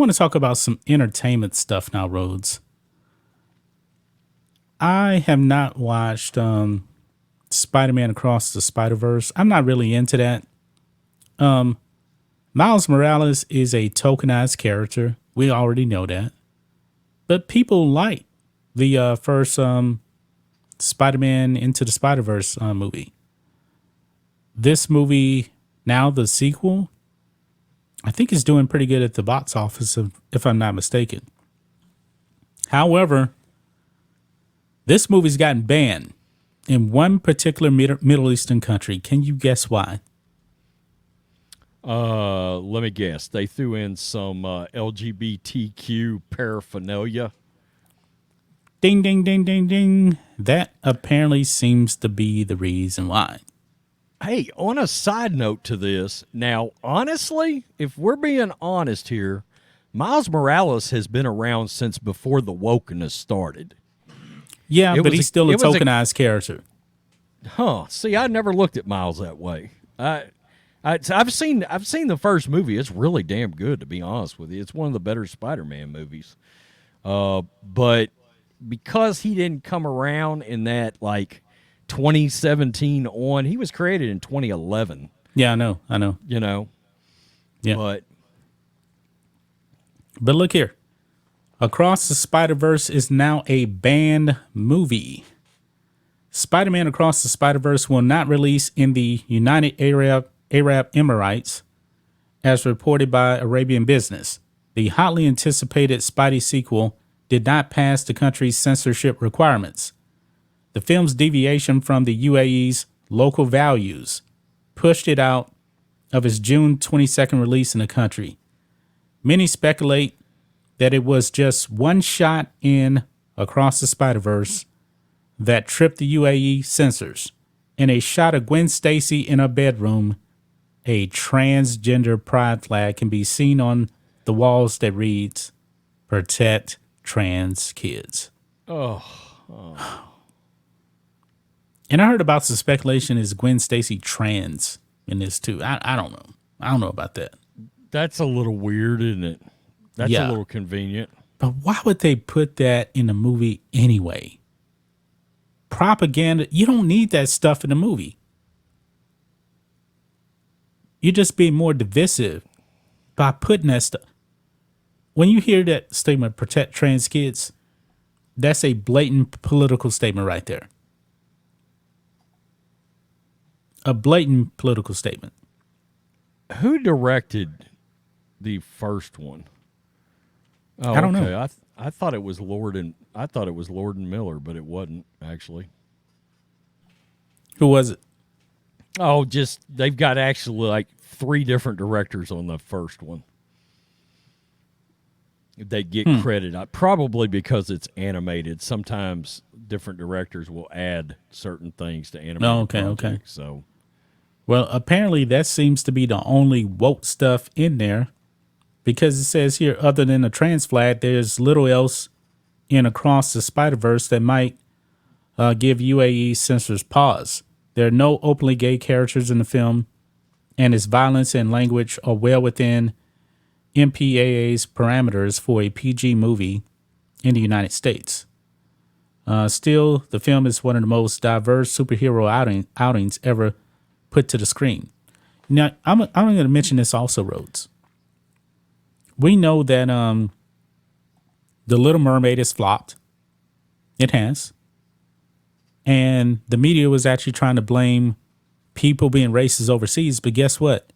want to talk about some entertainment stuff now, Rhodes. I have not watched Spider-Man Across the Spider-Verse. I'm not really into that. Um, Miles Morales is a tokenized character. We already know that. But people like the first Spider-Man Into the Spider-Verse movie. This movie, now the sequel, I think is doing pretty good at the box office, if I'm not mistaken. However, this movie's gotten banned in one particular Middle Eastern country. Can you guess why? Let me guess. They threw in some LGBTQ paraphernalia. Ding, ding, ding, ding, ding. That apparently seems to be the reason why. Hey, on a side note to this, now, honestly, if we're being honest here, Miles Morales has been around since before the wokeness started. Yeah, but he's still a tokenized character. Huh. See, I never looked at Miles that way. I've seen the first movie. It's really damn good, to be honest with you. It's one of the better Spider-Man movies. But because he didn't come around in that, like, 2017 on, he was created in 2011. Yeah, I know. You know? Yeah. But look here. Across the Spider-Verse is now a banned movie. Spider-Man Across the Spider-Verse will not release in the United Arab Emirates, as reported by Arabian Business. The hotly anticipated Spidey sequel did not pass the country's censorship requirements. The film's deviation from the UAE's local values pushed it out of its June 22nd release in the country. Many speculate that it was just one shot in Across the Spider-Verse that tripped the UAE censors. In a shot of Gwen Stacy in a bedroom, a transgender pride flag can be seen on the walls that reads, "Protect trans kids." Oh. And I heard about some speculation is Gwen Stacy trans in this too. I don't know. I don't know about that. That's a little weird, isn't it? That's a little convenient. But why would they put that in the movie anyway? Propaganda, you don't need that stuff in the movie. You're just being more divisive by putting that stuff. When you hear that statement, "protect trans kids," that's a blatant political statement right there. A blatant political statement. Who directed the first one? Oh, I don't know. I thought it was Lord and Miller, but it wasn't actually. Who was it? Oh, just they've got actually like 3 different directors on the first one. They get credit, probably because it's animated. Sometimes different directors will add certain things to animated projects. Okay. So, well, apparently that seems to be the only woke stuff in there, because it says here, other than the trans flag, there's little else in Across the Spider-Verse that might give UAE censors pause. There are no openly gay characters in the film, and its violence and language are well within MPAA's parameters for a PG movie in the United States. Still, the film is one of the most diverse superhero outings ever put to the screen. Now, I'm going to mention this also, Rhodes. We know that The Little Mermaid has flopped. It has. And the media was actually trying to blame people being racist overseas. But guess what?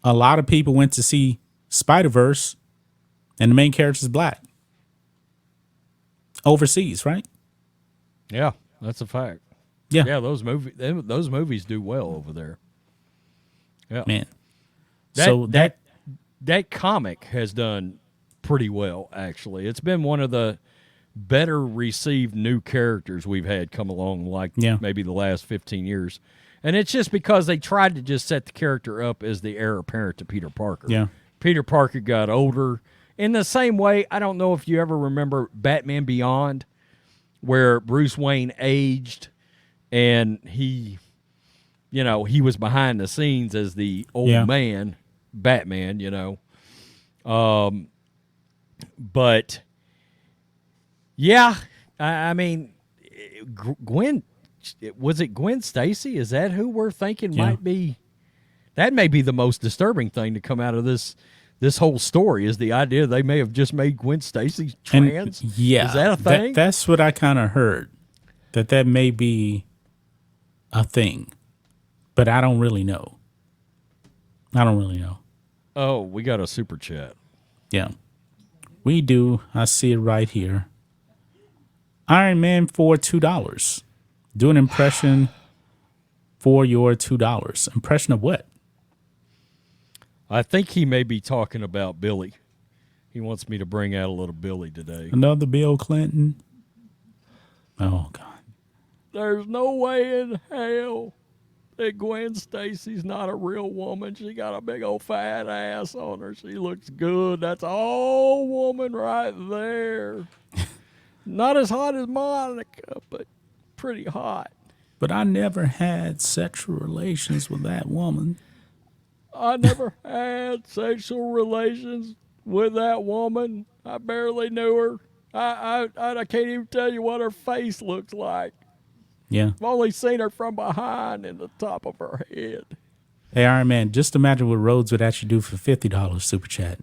A lot of people went to see Spider-Verse, and the main character is black. Overseas, right? Yeah, that's a fact. Yeah, those movies do well over there. Yeah, man. That comic has done pretty well, actually. It's been one of the better received new characters we've had come along, like maybe the last 15 years. And it's just because they tried to just set the character up as the heir apparent to Peter Parker. Yeah. Peter Parker got older. In the same way, I don't know if you ever remember Batman Beyond, where Bruce Wayne aged and he was behind the scenes as the old man, Batman, But yeah, I mean, Gwen, was it Gwen Stacy? Is that who we're thinking Yeah. might be? That may be the most disturbing thing to come out of this whole story is the idea they may have just made Gwen Stacy trans. And yeah, is that a thing? That's what I kind of heard. That may be a thing, but I don't really know. Oh, we got a super chat. Yeah, we do. I see it right here. Iron Man for $2. Do an impression for your $2. Impression of what? I think he may be talking about Billy. He wants me to bring out a little Billy today. Another Bill Clinton? Oh, God. There's no way in hell that Gwen Stacy's not a real woman. She got a big old fat ass on her. She looks good. That's all woman right there. Not as hot as Monica, but pretty hot. But I never had sexual relations with that woman. I never had sexual relations with that woman. I barely knew her. I can't even tell you what her face looks like. Yeah. I've only seen her from behind and the top of her head. Hey, Iron Man, just imagine what Rhodes would actually do for $50 super chat.